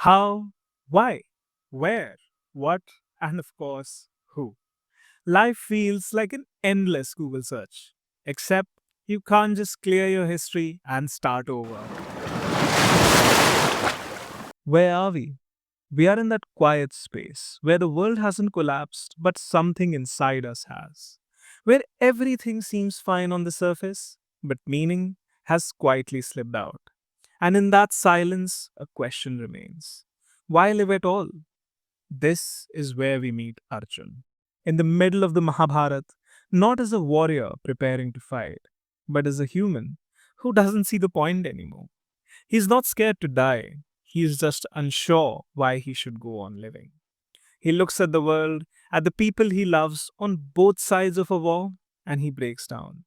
How, why, where, what, and of course, who. Life feels like an endless Google search. Except you can't just clear your history and start over. Where are we? We are in that quiet space where the world hasn't collapsed, but something inside us has. Where everything seems fine on the surface, but meaning has quietly slipped out. And in that silence, a question remains: why live at all? This is where we meet Arjun. In the middle of the Mahabharata, not as a warrior preparing to fight, but as a human who doesn't see the point anymore. He's not scared to die, he's just unsure why he should go on living. He looks at the world, at the people he loves on both sides of a war, and he breaks down.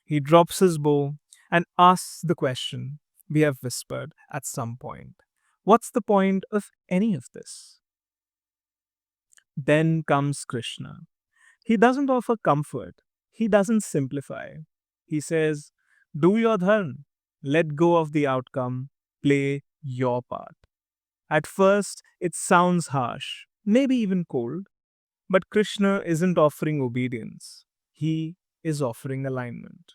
He drops his bow and asks the question we have whispered at some point: what's the point of any of this? Then comes Krishna. He doesn't offer comfort, he doesn't simplify. He says, do your dharma, let go of the outcome, play your part. At first, it sounds harsh, maybe even cold, but Krishna isn't offering obedience, he is offering alignment.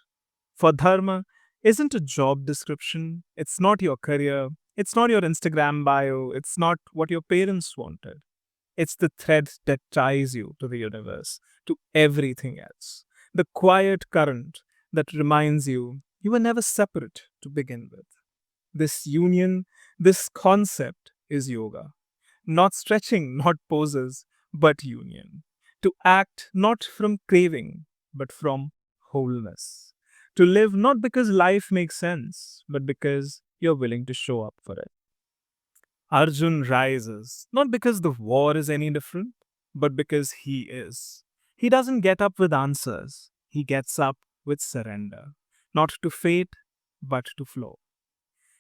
For dharma isn't a job description, it's not your career, it's not your Instagram bio, it's not what your parents wanted. It's the thread that ties you to the universe, to everything else. The quiet current that reminds you you were never separate to begin with. This union, this concept is yoga. Not stretching, not poses, but union. To act not from craving, but from wholeness. To live not because life makes sense, but because you're willing to show up for it. Arjun rises, not because the war is any different, but because he is. He doesn't get up with answers, he gets up with surrender, not to fate, but to flow.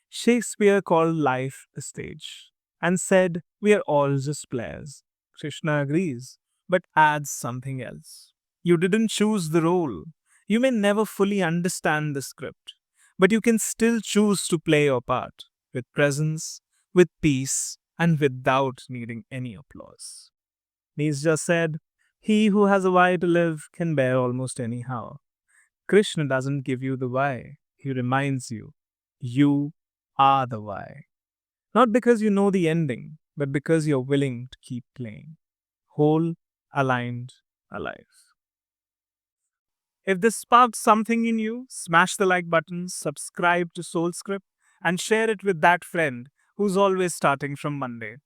Shakespeare called life a stage and said we are all just players. Krishna agrees, but adds something else. You didn't choose the role. You may never fully understand the script, but you can still choose to play your part with presence, with peace, and without needing any applause. He's just said, he who has a why to live can bear almost anyhow. Krishna doesn't give you the why, he reminds you, you are the why. Not because you know the ending, but because you're willing to keep playing. Whole, aligned, alive. If this sparked something in you, smash the like button, subscribe to Soul Script, and share it with that friend who's always starting from Monday.